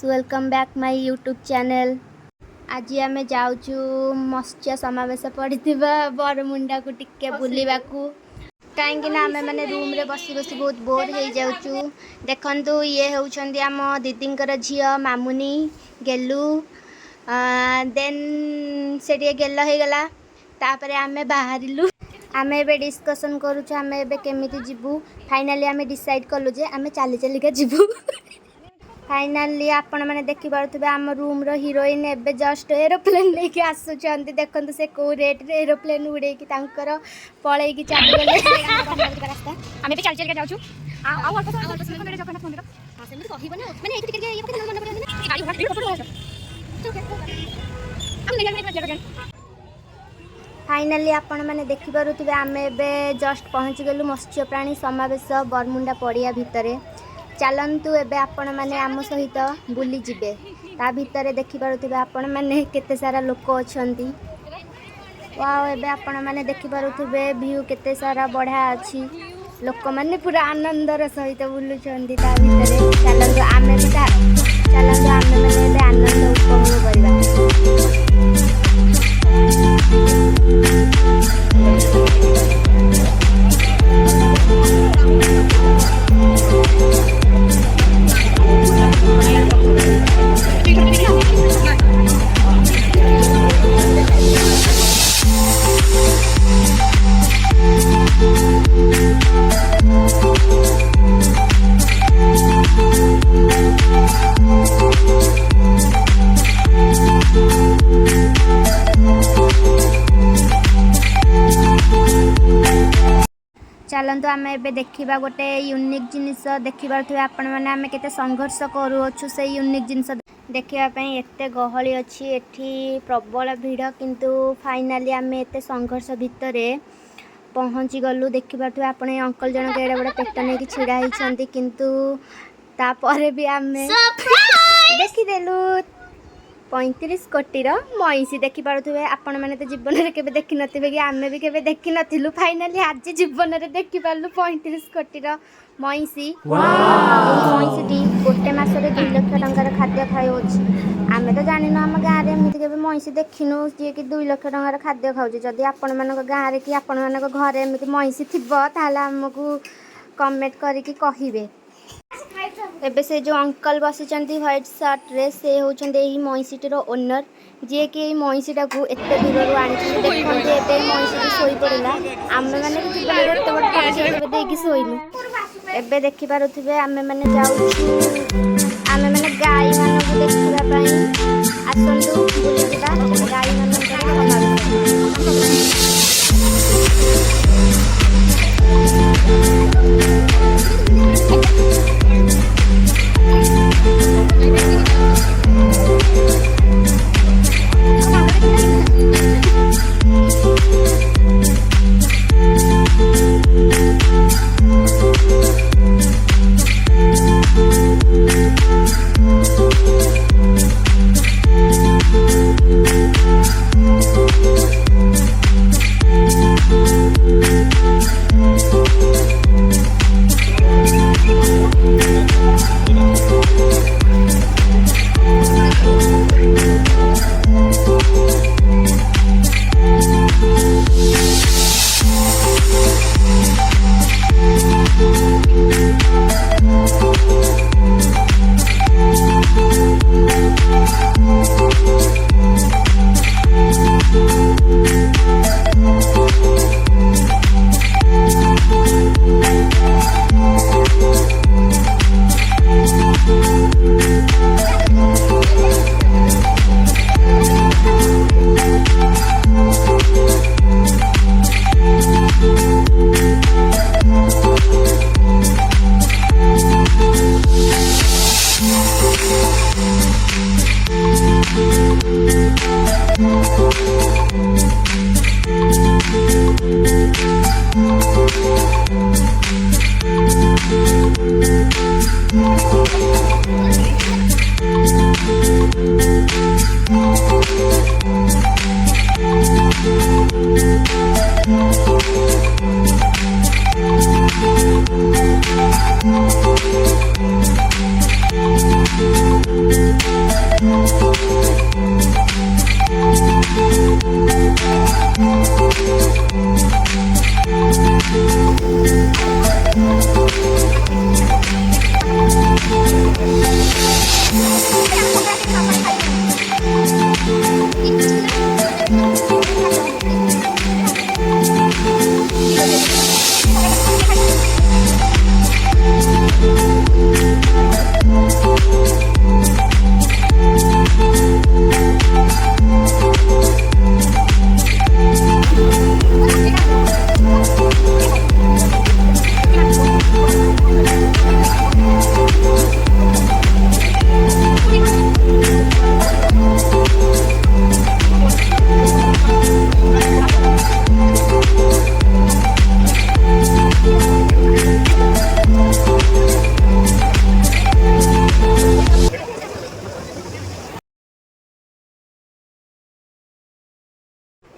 Guys welcome back my YouTube channel. आज आम जाऊँ मत्स्य समावेश पड़ता बरमुंडा को टिके बुलवा कहीं आम मैंने रूम रे बसी बसी बहुत बोर हो जाऊँ। देखु ये होउछंदी आम दीदी झील मामुनी गेलु देन से गेल हो गला तापर आम बाहरिलु आम ए डिस्कसन करूँ आम ए केमी जीवु। फाइनाली आम डिसाइड कलु जे आम चली चलिका जीवु। फाइनाली आपण मैंने देखि पारुथिबे आम रूम रो हीरोइन एबे जस्ट एरोप्लेन लेके आसुचंती। देखंतु से को रेट रे एरोप्लेन उड़े कि तांकर पळै कि चली गेले। आमे भी चल चल के जाउछु आ अल्प समय मेरे जगन्नाथ मंदिर हां से कहिबो ना माने एठी के ये पके मन पड़े ना गाड़ी घोड़ा टिकट पड़ो ओके हम ले जाने जगह फाइनाली आपण मैंने देखि पारुथिबे आम एबे जस्ट पहुंच गेलु मत्स्य प्राणी समावेश बरमुंडा पड़िया भितरे। चलतु एबे आपण मैंने आम सहित बुली जिबे। ता भितर देखि पारुथिबे आपण मैंने केते सारा लोक अछंती। वाओ एबे आपण मैंने देखि पारुथिबे व्यू केते सारा बढ़िया अछि। लोक मैंने पूरा आनंदर सहित बुलुचंती ता भितरे। चलतु आमे भी चलतु आमे मैंने एबे आनंद उपभोग करबा। चलतु आम ए देखा गोटे यूनिक जिनिस देखिपे आपण मैंने आम के संघर्ष करूँ से यूनिक जिनिस देखापी एत गहली अच्छी एठी प्रबल भिड़ किंतु फाइनाली आम एत संघर्ष भितर पहुँची गलु। देखिपे आप अंकल जनक एडे बड़े पेट नहीं छिड़ा होती किंतु तापर भी आम देखीदेलु 35 कोटी महिषी देखि पारुथिबे। आपण मैंने तो जीवन में केबे देखि नथिबे कि आमे भी केबे देखि नथिलु। फाइनाली आज जीवन में देखि पारलु 35 कोटी महिषी। महिषीटी गोटे मसरे 2 लाख टंकार खाद्य खाऊ। आमे तो जानिनु आम गाँव में एमती केबे महिषी देखिनु जी कि 2 लाख टंकार खाद्य खाऊँ। जदि आपण मानक गाँव कि आपण मानक घरे एमती महिषी थिबो ताले हमकु कमेंट करिकि कहिबे। एबे से जो अंकल बसिचंती व्हाइट शर्ट रे से होचंदे एही महिषीटर ओनर जे कि महिषीटा को एते दूर आनी देखंते एते महिषी सोई पड़ला। आमे माने कि जीवन रे एते बड़ टाइम देकी सोइलु। एबे देखि पारुथिबे आमे माने जाउछु आमे माने गाई मानक देखिबा पई आसंतु बुली जिबा गाई मानक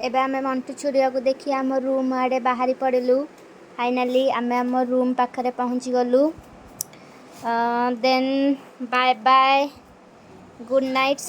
एबे आमे मंटू छुरिया को देखी आम रूम आड़े बाहरी पड़िलु। फाइनाली आमे आम रूम पाखरे पहुँची गलु। Then bye bye good night.